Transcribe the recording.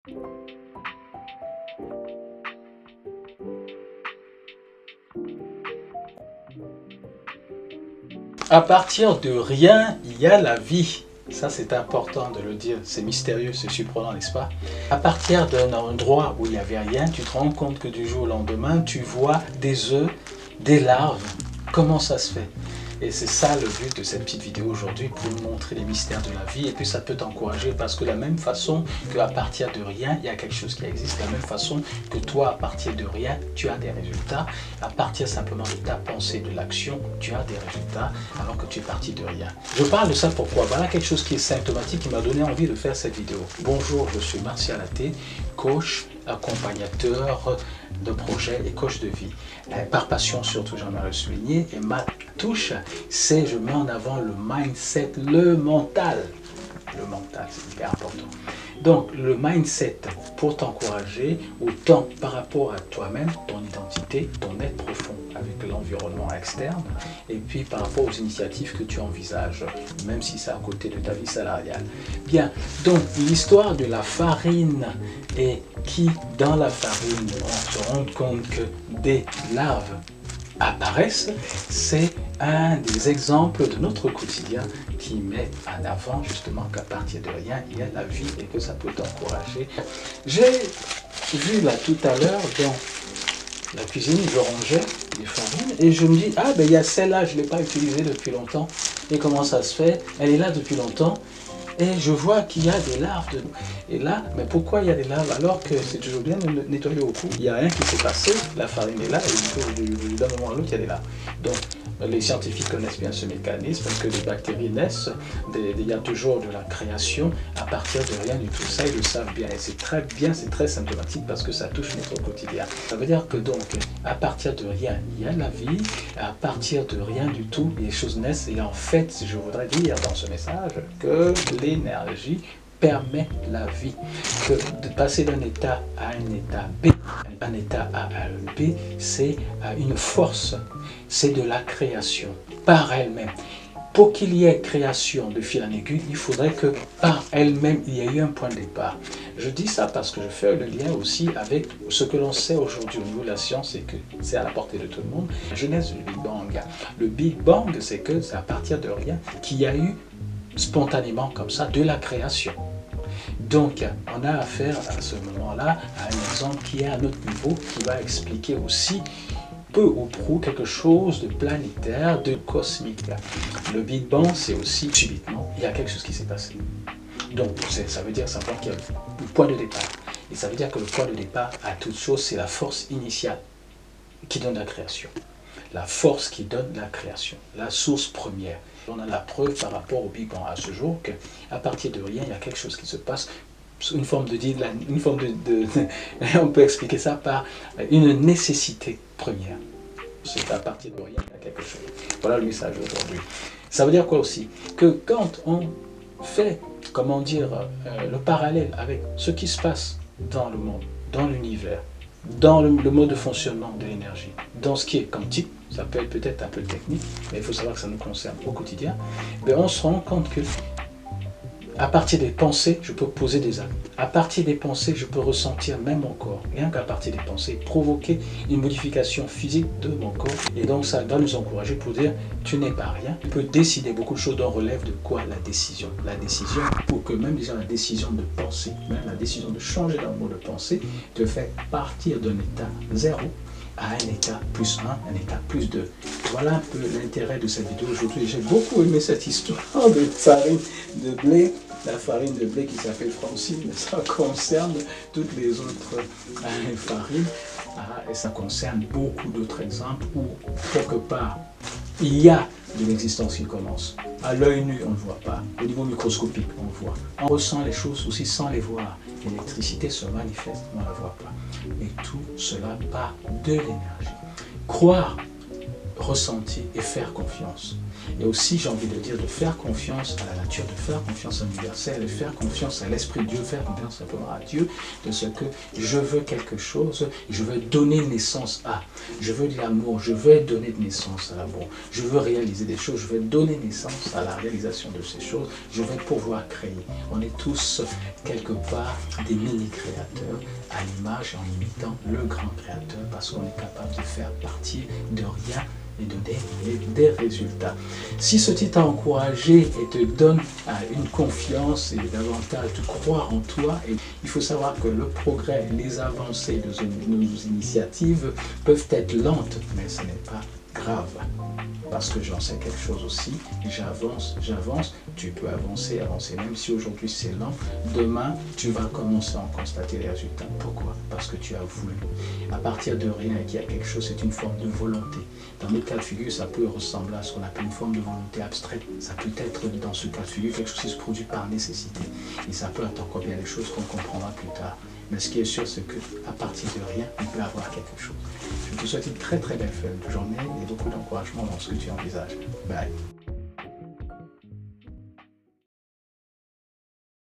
À partir de rien, il y a la vie. Ça, c'est important de le dire. C'est mystérieux, c'est surprenant, n'est-ce pas? À partir d'un endroit où il n'y avait rien, tu te rends compte que du jour au lendemain, tu vois des œufs, des larves. Comment ça se fait? Et c'est ça le but de cette petite vidéo aujourd'hui, pour vous montrer les mystères de la vie. Et puis ça peut t'encourager parce que de la même façon qu'à partir de rien, il y a quelque chose qui existe. De la même façon que toi, à partir de rien, tu as des résultats. À partir simplement de ta pensée, de l'action, tu as des résultats alors que tu es parti de rien. Je parle de ça pourquoi? Voilà quelque chose qui est symptomatique qui m'a donné envie de faire cette vidéo. Bonjour, je suis Martial Athé, coach, accompagnateur de projets et coach de vie. Par passion surtout, j'aimerais le souligner. Et ma touche, c'est je mets en avant le mindset, le mental. Le mental, c'est hyper important. Donc, le mindset pour t'encourager, autant par rapport à toi-même, ton identité, ton être profond avec l'environnement externe, et puis par rapport aux initiatives que tu envisages, même si c'est à côté de ta vie salariale. Bien, donc l'histoire de la farine et qui, dans la farine, on se rend compte que des larves apparaissent, c'est un des exemples de notre quotidien qui met en avant justement qu'à partir de rien, il y a la vie et que ça peut t'encourager. J'ai vu là tout à l'heure dans la cuisine, je rangeais des farines et je me dis, ah ben il y a celle-là, je ne l'ai pas utilisée depuis longtemps. Et comment ça se fait? Elle est là depuis longtemps. Et je vois qu'il y a des larves dedans. Et là, mais pourquoi il y a des larves alors que c'est toujours bien de nettoyer au cou? Il n'y a rien qui s'est passé, la farine est là et d'un moment à l'autre, il y a des larves. Donc, les scientifiques connaissent bien ce mécanisme parce que les bactéries naissent, il y a toujours de la création à partir de rien du tout. Ça, ils le savent bien et c'est très bien, c'est très symptomatique parce que ça touche notre quotidien. Ça veut dire que donc, à partir de rien, il y a la vie, à partir de rien du tout, les choses naissent et en fait, je voudrais dire dans ce message que l'énergie permet la vie, que de passer d'un état à un état B, un état A à un B, c'est une force, c'est de la création par elle-même. Pour qu'il y ait création de fil en aiguille, il faudrait que par elle-même, il y ait eu un point de départ. Je dis ça parce que je fais le lien aussi avec ce que l'on sait aujourd'hui au niveau de la science et que c'est à la portée de tout le monde, la genèse du Big Bang. Le Big Bang, c'est que c'est à partir de rien qu'il y a eu spontanément comme ça de la création. Donc, on a affaire à ce moment-là à un exemple qui est à notre niveau, qui va expliquer aussi peu ou prou quelque chose de planétaire, de cosmique. Le Big Bang, c'est aussi subitement, il y a quelque chose qui s'est passé. Donc, ça veut dire simplement qu'il y a le point de départ. Et ça veut dire que le point de départ à toute chose, c'est la force initiale qui donne la création. La force qui donne la création, la source première. On a la preuve par rapport au Big Bang à ce jour qu'à partir de rien, il y a quelque chose qui se passe, une forme de on peut expliquer ça par une nécessité première. C'est à partir de rien, il y a quelque chose. Voilà le message d'aujourd'hui. Ça veut dire quoi aussi? Que quand on fait, comment dire, le parallèle avec ce qui se passe dans le monde, dans l'univers, dans le mode de fonctionnement de l'énergie, dans ce qui est quantique, ça peut être peut-être un peu technique, mais il faut savoir que ça nous concerne au quotidien, mais on se rend compte que à partir des pensées, je peux poser des actes. À partir des pensées, je peux ressentir même mon corps. Rien qu'à partir des pensées, provoquer une modification physique de mon corps. Et donc ça va nous encourager pour dire, tu n'es pas rien. Tu peux décider beaucoup de choses dont relève de quoi? La décision. La décision, pour que même déjà la décision de penser, même la décision de changer dans le mode de pensée, te fait partir d'un état 0 à un état plus 1, un état plus 2. Voilà un peu l'intérêt de cette vidéo aujourd'hui. J'ai beaucoup aimé cette histoire de farine de blé, la farine de blé qui s'appelle Francine, mais ça concerne toutes les autres farines et ça concerne beaucoup d'autres exemples où quelque part il y a de l'existence qui commence. À l'œil nu, on ne voit pas. Au niveau microscopique, on voit. On ressent les choses aussi sans les voir. L'électricité se manifeste, on ne la voit pas. Et tout cela part de l'énergie. Croire, ressenti et faire confiance. Et aussi, j'ai envie de dire, de faire confiance à la nature, de faire confiance à l'universel, de faire confiance à l'Esprit de Dieu, faire confiance simplement à Dieu, de ce que je veux quelque chose, je veux donner naissance à. Je veux de l'amour, je veux donner naissance à l'amour. Je veux réaliser des choses, je veux donner naissance à la réalisation de ces choses. Je veux pouvoir créer. On est tous, quelque part, des mini-créateurs à l'image et en imitant le grand créateur parce qu'on est capable de faire partie de rien et de donner des résultats. Si ce titre t'a encouragé et te donne une confiance et davantage de croire en toi, et il faut savoir que le progrès, les avancées de nos initiatives peuvent être lentes, mais ce n'est pas grave. Parce que j'en sais quelque chose aussi, j'avance, tu peux avancer, même si aujourd'hui c'est lent, demain tu vas commencer à en constater les résultats. Pourquoi? Parce que tu as voulu. À partir de rien et qu'il y a quelque chose, c'est une forme de volonté. Dans notre cas de figure, ça peut ressembler à ce qu'on appelle une forme de volonté abstraite. Ça peut être dans ce cas de figure quelque chose qui se produit par nécessité. Et ça peut être encore bien des choses qu'on comprendra plus tard. Mais ce qui est sûr, c'est qu'à partir de rien, on peut avoir quelque chose. Je te souhaite une très très belle journée et beaucoup d'encouragement dans ce que tu envisages. Bye.